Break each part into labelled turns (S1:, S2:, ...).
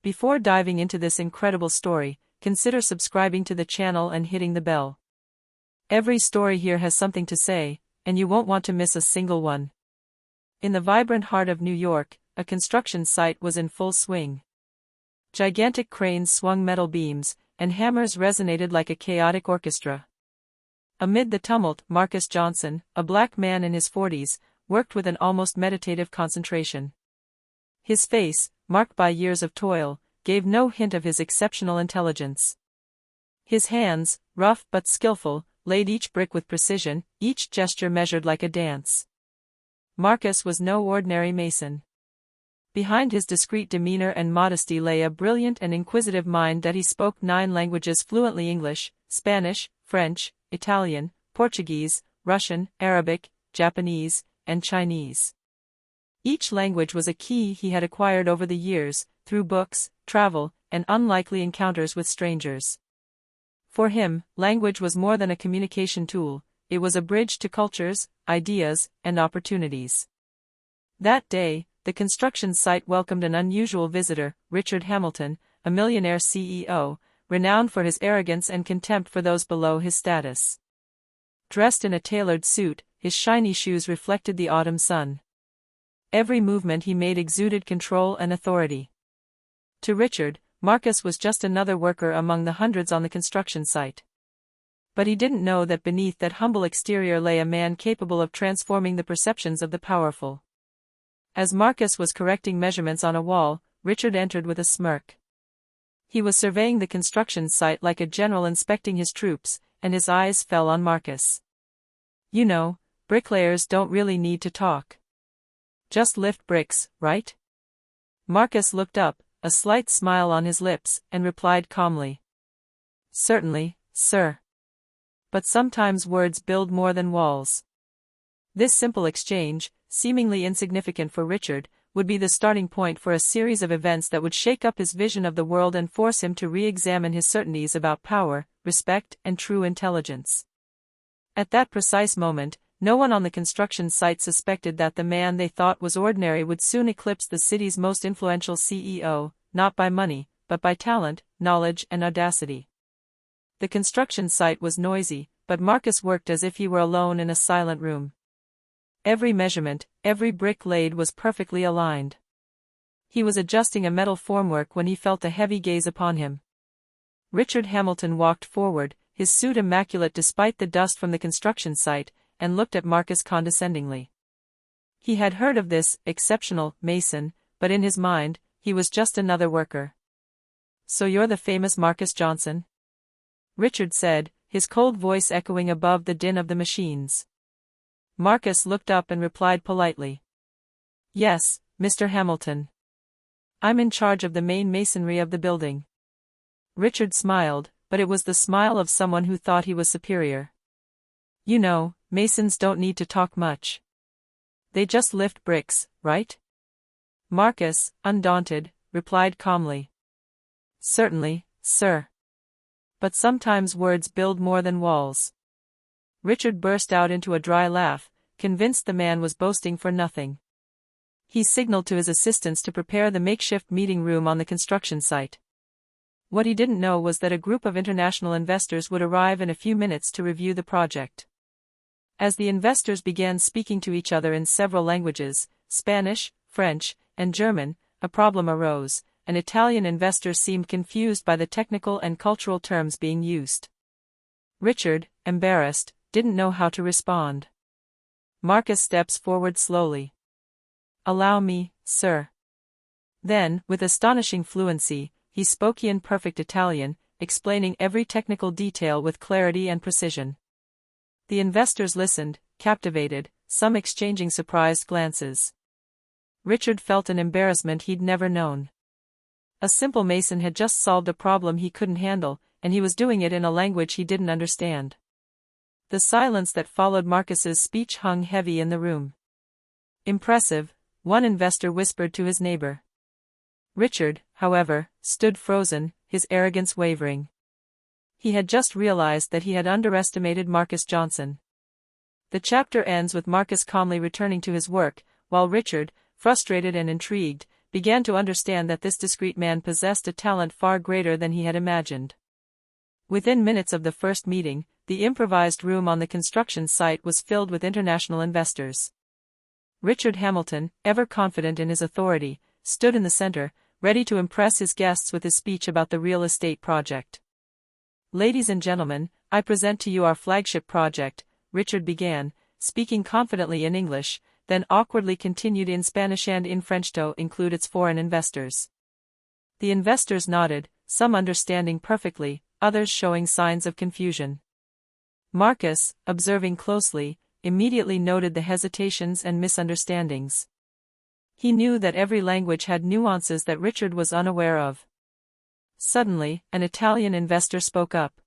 S1: Before diving into this incredible story, consider subscribing to the channel and hitting the bell. Every story here has something to say, and you won't want to miss a single one. In the vibrant heart of New York, a construction site was in full swing. Gigantic cranes swung metal beams, and hammers resonated like a chaotic orchestra. Amid the tumult, Marcus Johnson, a black man in his 40s, worked with an almost meditative concentration. His face, marked by years of toil, gave no hint of his exceptional intelligence. His hands, rough but skillful, laid each brick with precision, each gesture measured like a dance. Marcus was no ordinary mason. Behind his discreet demeanor and modesty lay a brilliant and inquisitive mind that he spoke 9 languages fluently: English, Spanish, French, Italian, Portuguese, Russian, Arabic, Japanese, and Chinese. Each language was a key he had acquired over the years, through books, travel, and unlikely encounters with strangers. For him, language was more than a communication tool, it was a bridge to cultures, ideas, and opportunities. That day, the construction site welcomed an unusual visitor, Richard Hamilton, a millionaire CEO, renowned for his arrogance and contempt for those below his status. Dressed in a tailored suit, his shiny shoes reflected the autumn sun. Every movement he made exuded control and authority. To Richard, Marcus was just another worker among the hundreds on the construction site. But he didn't know that beneath that humble exterior lay a man capable of transforming the perceptions of the powerful. As Marcus was correcting measurements on a wall, Richard entered with a smirk. He was surveying the construction site like a general inspecting his troops, and his eyes fell on Marcus. "You know, bricklayers don't really need to talk. Just lift bricks, right?" Marcus looked up, a slight smile on his lips, and replied calmly. "Certainly, sir. But sometimes words build more than walls." This simple exchange, seemingly insignificant for Richard, would be the starting point for a series of events that would shake up his vision of the world and force him to re-examine his certainties about power, respect, and true intelligence. At that precise moment, no one on the construction site suspected that the man they thought was ordinary would soon eclipse the city's most influential CEO, not by money, but by talent, knowledge, and audacity. The construction site was noisy, but Marcus worked as if he were alone in a silent room. Every measurement, every brick laid was perfectly aligned. He was adjusting a metal formwork when he felt a heavy gaze upon him. Richard Hamilton walked forward, his suit immaculate despite the dust from the construction site, and looked at Marcus condescendingly. He had heard of this exceptional mason, but in his mind, he was just another worker. "So you're the famous Marcus Johnson?" Richard said, his cold voice echoing above the din of the machines. Marcus looked up and replied politely. "Yes, Mr. Hamilton. I'm in charge of the main masonry of the building." Richard smiled, but it was the smile of someone who thought he was superior. "You know, masons don't need to talk much. They just lift bricks, right?" Marcus, undaunted, replied calmly. "Certainly, sir. But sometimes words build more than walls." Richard burst out into a dry laugh, convinced the man was boasting for nothing. He signaled to his assistants to prepare the makeshift meeting room on the construction site. What he didn't know was that a group of international investors would arrive in a few minutes to review the project. As the investors began speaking to each other in several languages, Spanish, French, and German, a problem arose. An Italian investor seemed confused by the technical and cultural terms being used. Richard, embarrassed, didn't know how to respond. Marcus steps forward slowly. "Allow me, sir." Then, with astonishing fluency, he spoke in perfect Italian, explaining every technical detail with clarity and precision. The investors listened, captivated, some exchanging surprised glances. Richard felt an embarrassment he'd never known. A simple mason had just solved a problem he couldn't handle, and he was doing it in a language he didn't understand. The silence that followed Marcus's speech hung heavy in the room. "Impressive," one investor whispered to his neighbor. Richard, however, stood frozen, his arrogance wavering. He had just realized that he had underestimated Marcus Johnson. The chapter ends with Marcus calmly returning to his work, while Richard, frustrated and intrigued, began to understand that this discreet man possessed a talent far greater than he had imagined. Within minutes of the first meeting, the improvised room on the construction site was filled with international investors. Richard Hamilton, ever confident in his authority, stood in the center, ready to impress his guests with his speech about the real estate project. "Ladies and gentlemen, I present to you our flagship project," Richard began, speaking confidently in English, then awkwardly continued in Spanish and in French to include its foreign investors. The investors nodded, some understanding perfectly, others showing signs of confusion. Marcus, observing closely, immediately noted the hesitations and misunderstandings. He knew that every language had nuances that Richard was unaware of. Suddenly, an Italian investor spoke up.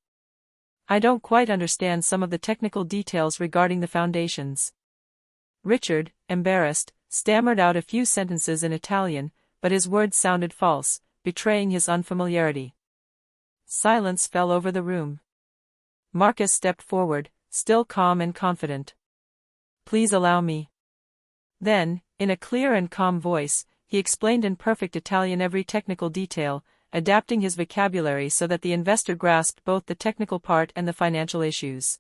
S1: "I don't quite understand some of the technical details regarding the foundations." Richard, embarrassed, stammered out a few sentences in Italian, but his words sounded false, betraying his unfamiliarity. Silence fell over the room. Marcus stepped forward, still calm and confident. "Please allow me." Then, in a clear and calm voice, he explained in perfect Italian every technical detail, adapting his vocabulary so that the investor grasped both the technical part and the financial issues.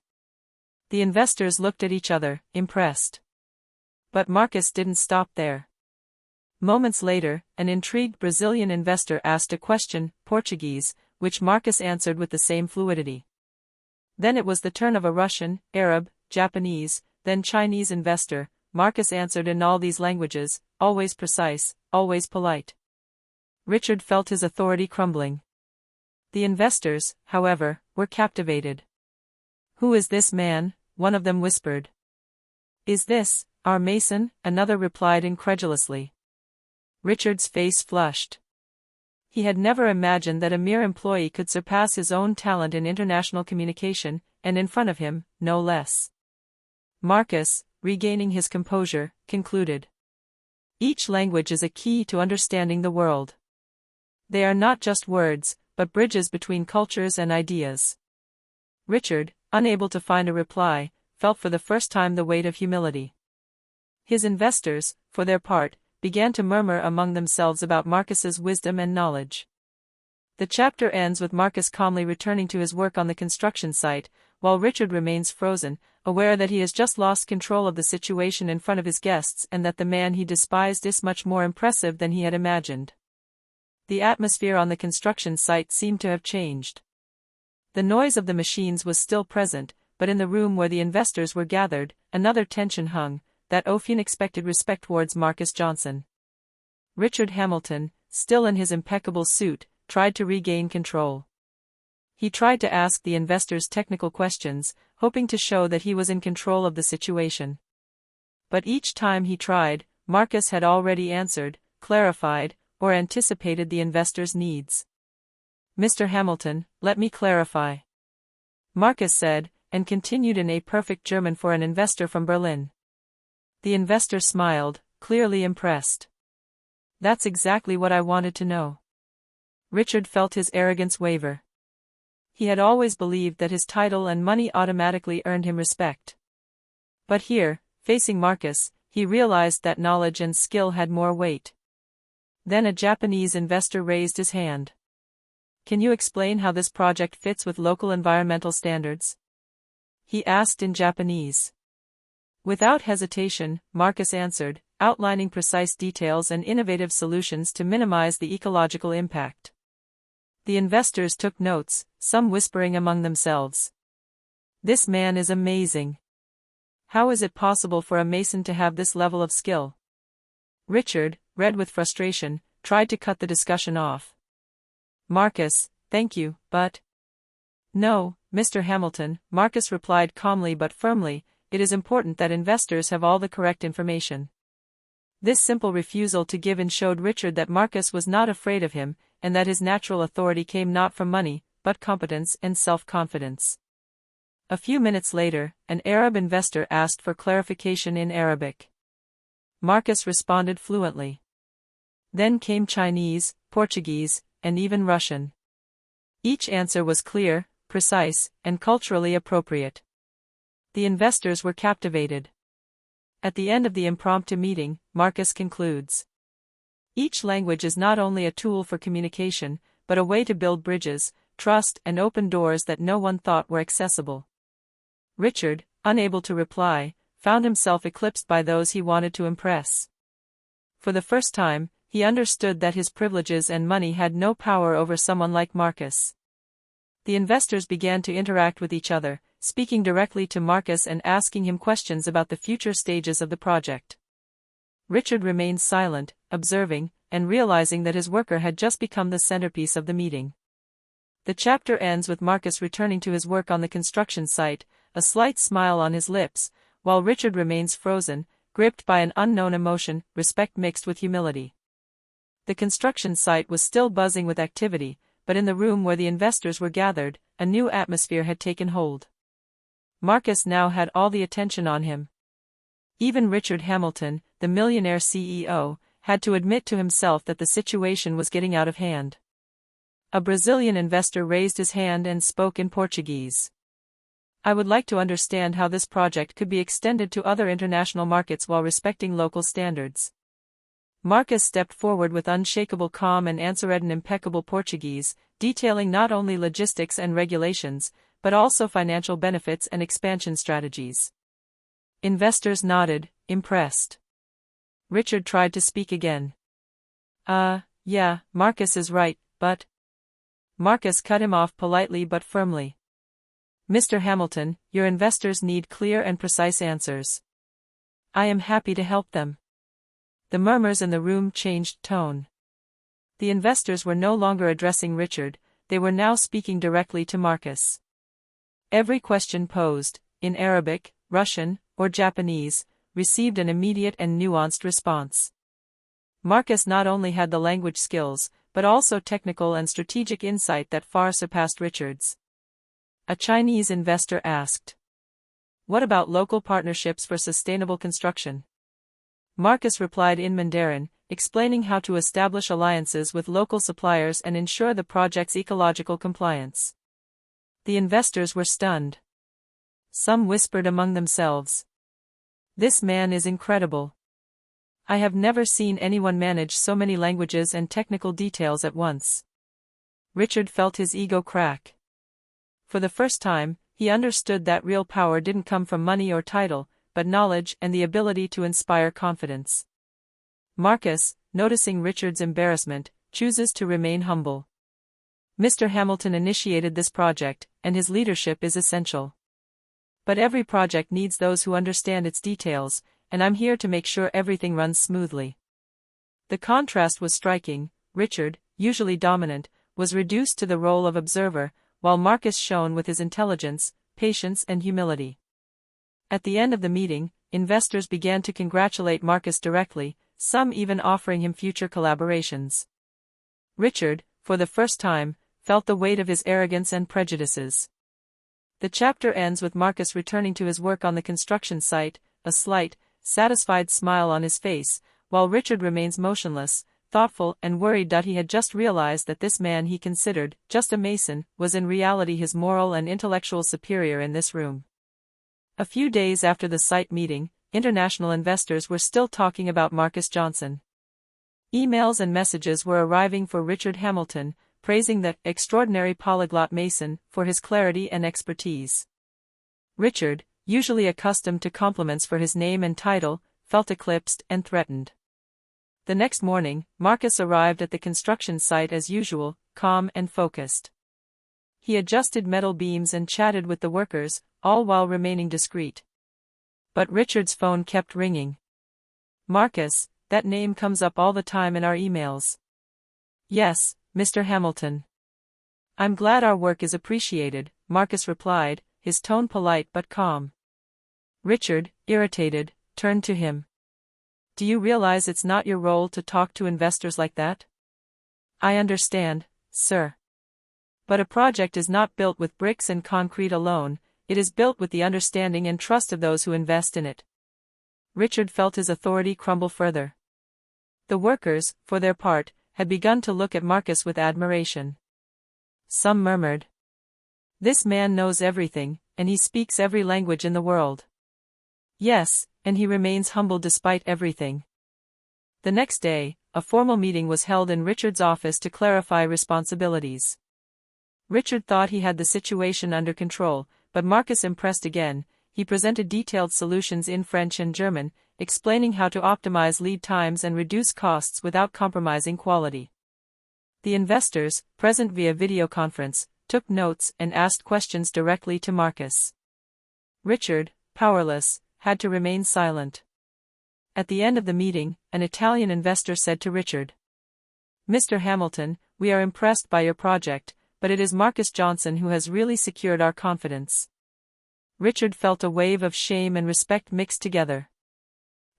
S1: The investors looked at each other, impressed. But Marcus didn't stop there. Moments later, an intrigued Brazilian investor asked a question, Portuguese, which Marcus answered with the same fluidity. Then it was the turn of a Russian, Arab, Japanese, then Chinese investor. Marcus answered in all these languages, always precise, always polite. Richard felt his authority crumbling. The investors, however, were captivated. "Who is this man?" one of them whispered. "Is this our mason?" another replied incredulously. Richard's face flushed. He had never imagined that a mere employee could surpass his own talent in international communication, and in front of him, no less. Marcus, regaining his composure, concluded. "Each language is a key to understanding the world. They are not just words, but bridges between cultures and ideas." Richard, unable to find a reply, felt for the first time the weight of humility. His investors, for their part, began to murmur among themselves about Marcus's wisdom and knowledge. The chapter ends with Marcus calmly returning to his work on the construction site, while Richard remains frozen, aware that he has just lost control of the situation in front of his guests and that the man he despised is much more impressive than he had imagined. The atmosphere on the construction site seemed to have changed. The noise of the machines was still present, but in the room where the investors were gathered, another tension hung, that of unexpected respect towards Marcus Johnson. Richard Hamilton, still in his impeccable suit, tried to regain control. He tried to ask the investors technical questions, hoping to show that he was in control of the situation. But each time he tried, Marcus had already answered, clarified, or anticipated the investors' needs. "Mr. Hamilton, let me clarify," Marcus said, and continued in a perfect German for an investor from Berlin. The investor smiled, clearly impressed. "That's exactly what I wanted to know." Richard felt his arrogance waver. He had always believed that his title and money automatically earned him respect. But here, facing Marcus, he realized that knowledge and skill had more weight. Then a Japanese investor raised his hand. "Can you explain how this project fits with local environmental standards?" he asked in Japanese. Without hesitation, Marcus answered, outlining precise details and innovative solutions to minimize the ecological impact. The investors took notes, some whispering among themselves. "This man is amazing. How is it possible for a mason to have this level of skill?" Richard, red with frustration, tried to cut the discussion off. "Marcus, thank you, but..." "No, Mr. Hamilton," Marcus replied calmly but firmly, "it is important that investors have all the correct information." This simple refusal to give in showed Richard that Marcus was not afraid of him, and that his natural authority came not from money, but competence and self-confidence. A few minutes later, an Arab investor asked for clarification in Arabic. Marcus responded fluently. Then came Chinese, Portuguese, and even Russian. Each answer was clear, precise, and culturally appropriate. The investors were captivated. At the end of the impromptu meeting, Marcus concludes. Each language is not only a tool for communication, but a way to build bridges, trust, and open doors that no one thought were accessible. Richard, unable to reply, found himself eclipsed by those he wanted to impress. For the first time, he understood that his privileges and money had no power over someone like Marcus. The investors began to interact with each other, speaking directly to Marcus and asking him questions about the future stages of the project. Richard remained silent, observing, and realizing that his worker had just become the centerpiece of the meeting. The chapter ends with Marcus returning to his work on the construction site, a slight smile on his lips, while Richard remains frozen, gripped by an unknown emotion, respect mixed with humility. The construction site was still buzzing with activity, but in the room where the investors were gathered, a new atmosphere had taken hold. Marcus now had all the attention on him. Even Richard Hamilton, the Millionaire CEO, had to admit to himself that the situation was getting out of hand. A Brazilian investor raised his hand and spoke in Portuguese. "I would like to understand how this project could be extended to other international markets while respecting local standards." Marcus stepped forward with unshakable calm and answered in impeccable Portuguese, detailing not only logistics and regulations, but also financial benefits and expansion strategies. Investors nodded, impressed. Richard tried to speak again. Yeah, Marcus is right, but..." Marcus cut him off politely but firmly. "Mr. Hamilton, your investors need clear and precise answers. I am happy to help them." The murmurs in the room changed tone. The investors were no longer addressing Richard, they were now speaking directly to Marcus. Every question posed, in Arabic, Russian, or Japanese, received an immediate and nuanced response. Marcus not only had the language skills, but also technical and strategic insight that far surpassed Richard's. A Chinese investor asked, "What about local partnerships for sustainable construction?" Marcus replied in Mandarin, explaining how to establish alliances with local suppliers and ensure the project's ecological compliance. The investors were stunned. Some whispered among themselves, "This man is incredible. I have never seen anyone manage so many languages and technical details at once." Richard felt his ego crack. For the first time, he understood that real power didn't come from money or title, but knowledge and the ability to inspire confidence. Marcus, noticing Richard's embarrassment, chooses to remain humble. "Mr. Hamilton initiated this project, and his leadership is essential. But every project needs those who understand its details, and I'm here to make sure everything runs smoothly." The contrast was striking. Richard, usually dominant, was reduced to the role of observer, while Marcus shone with his intelligence, patience and humility. At the end of the meeting, investors began to congratulate Marcus directly, some even offering him future collaborations. Richard, for the first time, felt the weight of his arrogance and prejudices. The chapter ends with Marcus returning to his work on the construction site, a slight, satisfied smile on his face, while Richard remains motionless, thoughtful and worried that he had just realized that this man he considered just a mason was in reality his moral and intellectual superior in this room. A few days after the site meeting, international investors were still talking about Marcus Johnson. Emails and messages were arriving for Richard Hamilton, praising the extraordinary polyglot mason for his clarity and expertise. Richard, usually accustomed to compliments for his name and title, felt eclipsed and threatened. The next morning, Marcus arrived at the construction site as usual, calm and focused. He adjusted metal beams and chatted with the workers, all while remaining discreet. But Richard's phone kept ringing. "Marcus, that name comes up all the time in our emails." "Yes, Mr. Hamilton. I'm glad our work is appreciated," Marcus replied, his tone polite but calm. Richard, irritated, turned to him. "Do you realize it's not your role to talk to investors like that?" "I understand, sir. But a project is not built with bricks and concrete alone, it is built with the understanding and trust of those who invest in it." Richard felt his authority crumble further. The workers, for their part, had begun to look at Marcus with admiration. Some murmured, "This man knows everything, and he speaks every language in the world." "Yes, and he remains humble despite everything." The next day, a formal meeting was held in Richard's office to clarify responsibilities. Richard thought he had the situation under control, but Marcus impressed again. He presented detailed solutions in French and German, explaining how to optimize lead times and reduce costs without compromising quality. The investors, present via video conference, took notes and asked questions directly to Marcus. Richard, powerless, had to remain silent. At the end of the meeting, an Italian investor said to Richard, "Mr. Hamilton, we are impressed by your project, but it is Marcus Johnson who has really secured our confidence." Richard felt a wave of shame and respect mixed together.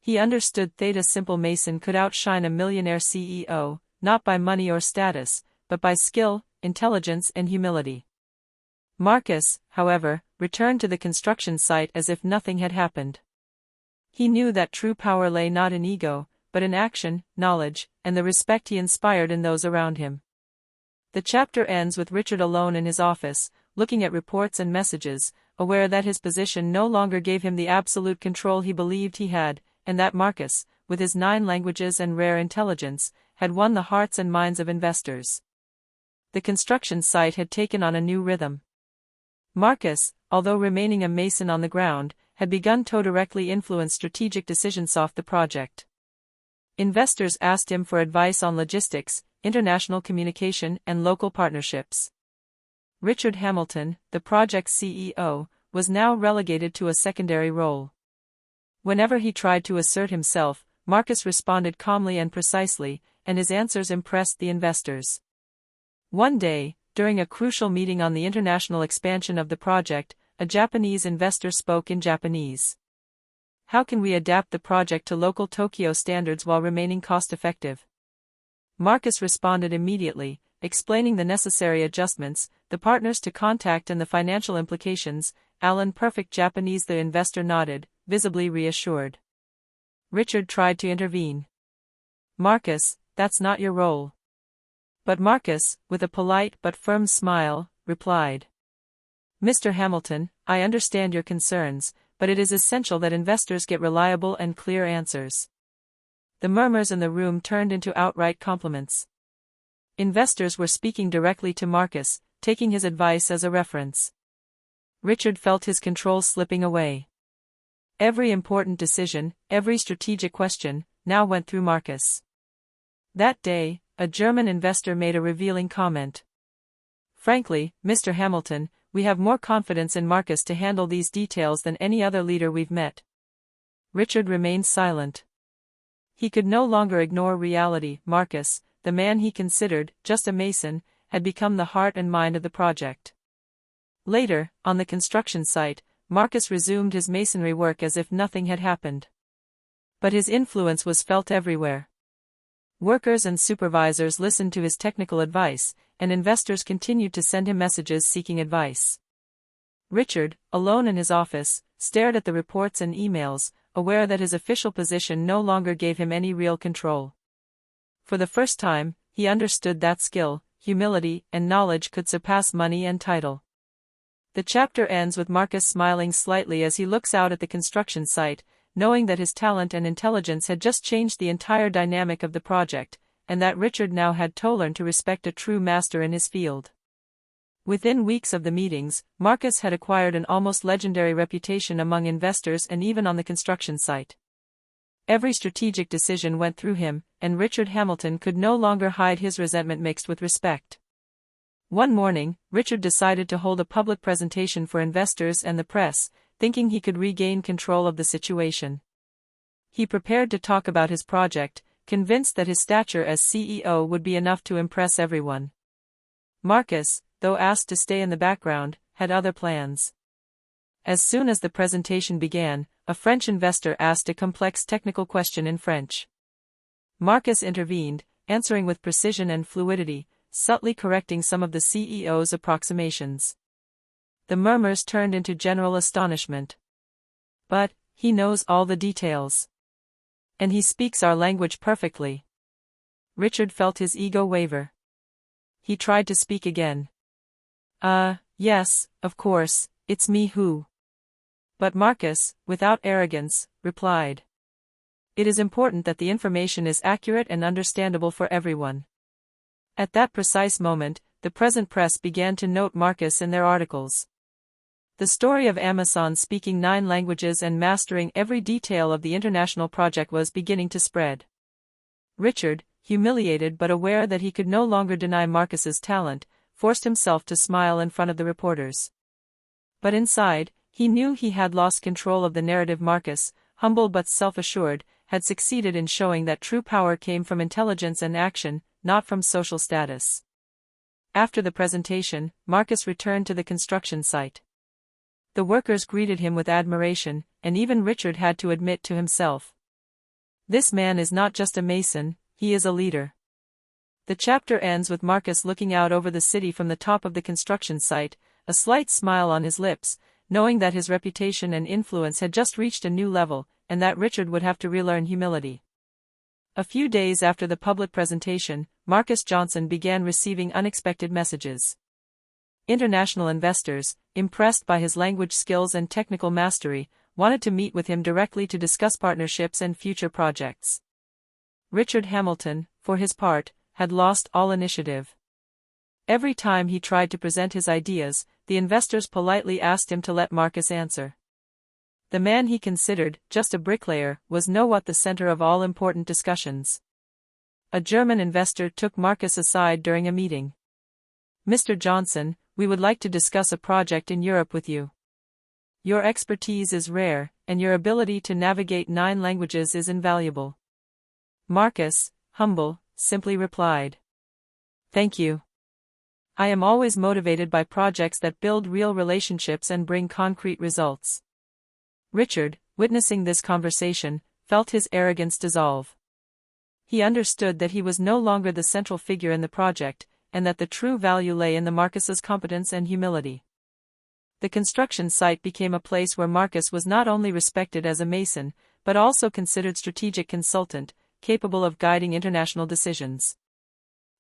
S1: He understood Theta Simple Mason could outshine a millionaire CEO, not by money or status, but by skill, intelligence and humility. Marcus, however, returned to the construction site as if nothing had happened. He knew that true power lay not in ego, but in action, knowledge, and the respect he inspired in those around him. The chapter ends with Richard alone in his office, looking at reports and messages, aware that his position no longer gave him the absolute control he believed he had, and that Marcus, with his 9 languages and rare intelligence, had won the hearts and minds of investors. The construction site had taken on a new rhythm. Marcus, although remaining a mason on the ground, had begun to directly influence strategic decisions off the project. Investors asked him for advice on logistics, international communication and local partnerships. Richard Hamilton, the project's CEO, was now relegated to a secondary role. Whenever he tried to assert himself, Marcus responded calmly and precisely, and his answers impressed the investors. One day, during a crucial meeting on the international expansion of the project, a Japanese investor spoke in Japanese. "How can we adapt the project to local Tokyo standards while remaining cost-effective?" Marcus responded immediately, explaining the necessary adjustments, the partners to contact and the financial implications. Alan perfect Japanese. The investor nodded, visibly reassured. Richard tried to intervene. "Marcus, that's not your role." But Marcus, with a polite but firm smile, replied, "Mr. Hamilton, I understand your concerns, but it is essential that investors get reliable and clear answers." The murmurs in the room turned into outright compliments. Investors were speaking directly to Marcus, taking his advice as a reference. Richard felt his control slipping away. Every important decision, every strategic question, now went through Marcus. That day, a German investor made a revealing comment. "Frankly, Mr. Hamilton, we have more confidence in Marcus to handle these details than any other leader we've met." Richard remained silent. He could no longer ignore reality. Marcus, the man he considered just a mason, had become the heart and mind of the project. Later, on the construction site, Marcus resumed his masonry work as if nothing had happened. But his influence was felt everywhere. Workers and supervisors listened to his technical advice, and investors continued to send him messages seeking advice. Richard, alone in his office, stared at the reports and emails, aware that his official position no longer gave him any real control. For the first time, he understood that skill, humility, and knowledge could surpass money and title. The chapter ends with Marcus smiling slightly as he looks out at the construction site, knowing that his talent and intelligence had just changed the entire dynamic of the project, and that Richard now had to learn to respect a true master in his field. Within weeks of the meetings, Marcus had acquired an almost legendary reputation among investors and even on the construction site. Every strategic decision went through him, and Richard Hamilton could no longer hide his resentment mixed with respect. One morning, Richard decided to hold a public presentation for investors and the press, thinking he could regain control of the situation. He prepared to talk about his project, convinced that his stature as CEO would be enough to impress everyone. Marcus, though asked to stay in the background, had other plans. As soon as the presentation began, a French investor asked a complex technical question in French. Marcus intervened, answering with precision and fluidity, subtly correcting some of the CEO's approximations. The murmurs turned into general astonishment. "But, he knows all the details. And he speaks our language perfectly." Richard felt his ego waver. He tried to speak again. Yes, of course, it's me who." But Marcus, without arrogance, replied, it is important that the information is accurate and understandable for everyone. At that precise moment, the present press began to note Marcus in their articles. The story of Amazon speaking 9 languages and mastering every detail of the international project was beginning to spread. Richard, humiliated but aware that he could no longer deny Marcus's talent, forced himself to smile in front of the reporters. But inside, he knew he had lost control of the narrative. Marcus, humble but self-assured, had succeeded in showing that true power came from intelligence and action, not from social status. After the presentation, Marcus returned to the construction site. The workers greeted him with admiration, and even Richard had to admit to himself, "This man is not just a mason, he is a leader." The chapter ends with Marcus looking out over the city from the top of the construction site, a slight smile on his lips, knowing that his reputation and influence had just reached a new level, and that Richard would have to relearn humility. A few days after the public presentation, Marcus Johnson began receiving unexpected messages. International investors, impressed by his language skills and technical mastery, wanted to meet with him directly to discuss partnerships and future projects. Richard Hamilton, for his part, had lost all initiative. Every time he tried to present his ideas, the investors politely asked him to let Marcus answer. The man he considered just a bricklayer was now at the center of all important discussions. A German investor took Marcus aside during a meeting. "Mr. Johnson, we would like to discuss a project in Europe with you. Your expertise is rare, and your ability to navigate 9 languages is invaluable." Marcus, humble, simply replied, "Thank you. I am always motivated by projects that build real relationships and bring concrete results." Richard, witnessing this conversation, felt his arrogance dissolve. He understood that he was no longer the central figure in the project, and that the true value lay in the Marcus's competence and humility. The construction site became a place where Marcus was not only respected as a mason, but also considered strategic consultant, capable of guiding international decisions.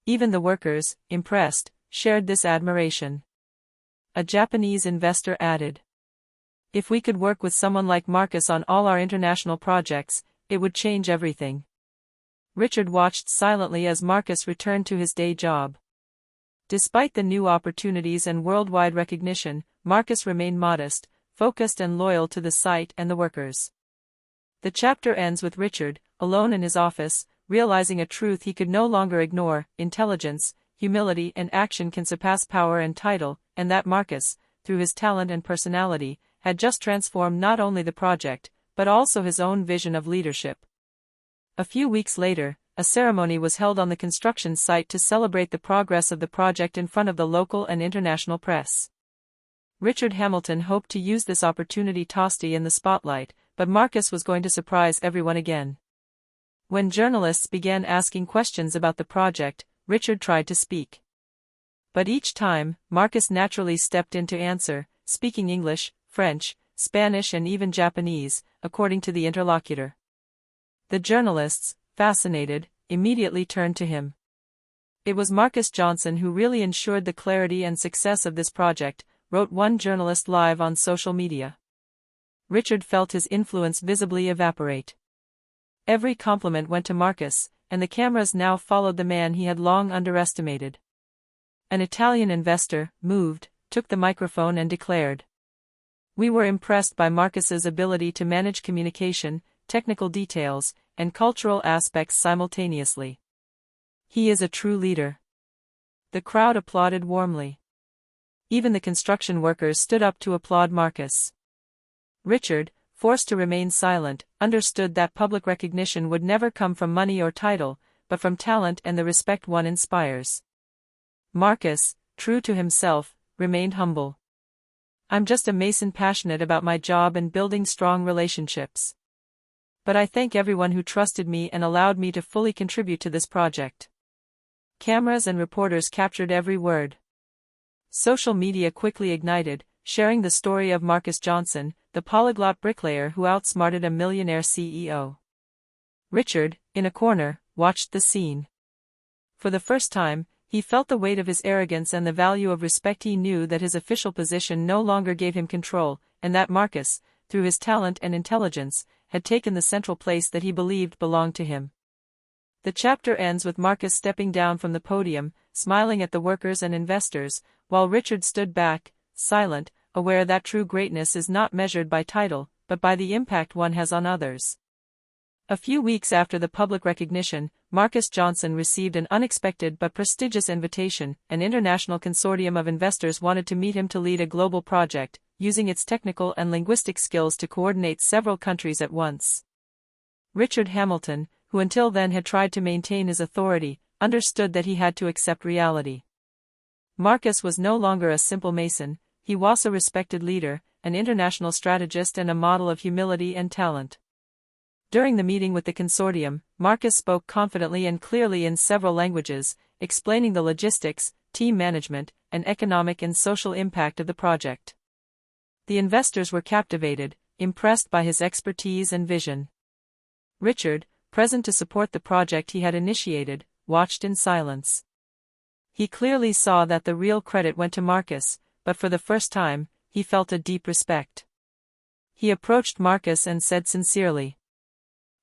S1: Even the workers, impressed, shared this admiration. A Japanese investor added, "If we could work with someone like Marcus on all our international projects, it would change everything." Richard watched silently as Marcus returned to his day job. Despite the new opportunities and worldwide recognition, Marcus remained modest, focused and loyal to the site and the workers. The chapter ends with Richard, alone in his office, realizing a truth he could no longer ignore: intelligence, humility and action can surpass power and title, and that Marcus, through his talent and personality, had just transformed not only the project, but also his own vision of leadership. A few weeks later, a ceremony was held on the construction site to celebrate the progress of the project in front of the local and international press. Richard Hamilton hoped to use this opportunity to stay in the spotlight, but Marcus was going to surprise everyone again. When journalists began asking questions about the project, Richard tried to speak. But each time, Marcus naturally stepped in to answer, speaking English, French, Spanish and even Japanese, according to the interlocutor. The journalists, fascinated, immediately turned to him. "It was Marcus Johnson who really ensured the clarity and success of this project," wrote one journalist live on social media. Richard felt his influence visibly evaporate. Every compliment went to Marcus, and the cameras now followed the man he had long underestimated. An Italian investor, moved, took the microphone and declared, "We were impressed by Marcus's ability to manage communication, technical details, and cultural aspects simultaneously. He is a true leader." The crowd applauded warmly. Even the construction workers stood up to applaud Marcus. Richard, forced to remain silent, understood that public recognition would never come from money or title, but from talent and the respect one inspires. Marcus, true to himself, remained humble. "I'm just a mason passionate about my job and building strong relationships. But I thank everyone who trusted me and allowed me to fully contribute to this project." Cameras and reporters captured every word. Social media quickly ignited, sharing the story of Marcus Johnson, the polyglot bricklayer who outsmarted a millionaire CEO. Richard, in a corner, watched the scene. For the first time, he felt the weight of his arrogance and the value of respect. He knew that his official position no longer gave him control, and that Marcus, through his talent and intelligence, had taken the central place that he believed belonged to him. The chapter ends with Marcus stepping down from the podium, smiling at the workers and investors, while Richard stood back, silent, aware that true greatness is not measured by title, but by the impact one has on others. A few weeks after the public recognition, Marcus Johnson received an unexpected but prestigious invitation. An international consortium of investors wanted to meet him to lead a global project, using its technical and linguistic skills to coordinate several countries at once. Richard Hamilton, who until then had tried to maintain his authority, understood that he had to accept reality. Marcus was no longer a simple mason, he was a respected leader, an international strategist and a model of humility and talent. During the meeting with the consortium, Marcus spoke confidently and clearly in several languages, explaining the logistics, team management, and economic and social impact of the project. The investors were captivated, impressed by his expertise and vision. Richard, present to support the project he had initiated, watched in silence. He clearly saw that the real credit went to Marcus, but for the first time, he felt a deep respect. He approached Marcus and said sincerely,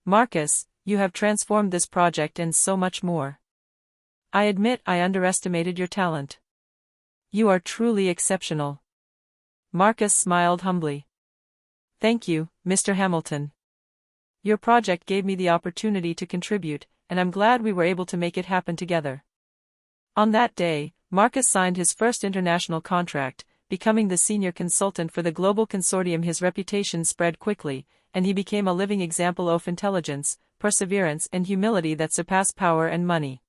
S1: "Marcus, you have transformed this project and so much more. I admit I underestimated your talent. You are truly exceptional." Marcus smiled humbly. "Thank you, Mr. Hamilton. Your project gave me the opportunity to contribute, and I'm glad we were able to make it happen together." On that day, Marcus signed his first international contract, becoming the senior consultant for the global consortium. His reputation spread quickly, and he became a living example of intelligence, perseverance and humility that surpass power and money.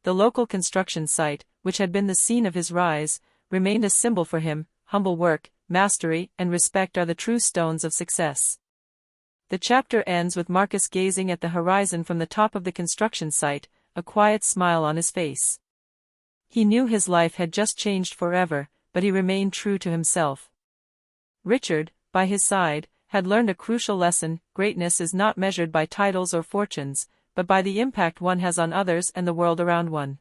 S1: The local construction site, which had been the scene of his rise, remained a symbol for him. Humble work, mastery, and respect are the true stones of success. The chapter ends with Marcus gazing at the horizon from the top of the construction site, a quiet smile on his face. He knew his life had just changed forever, but he remained true to himself. Richard, by his side, had learned a crucial lesson: greatness is not measured by titles or fortunes, but by the impact one has on others and the world around one.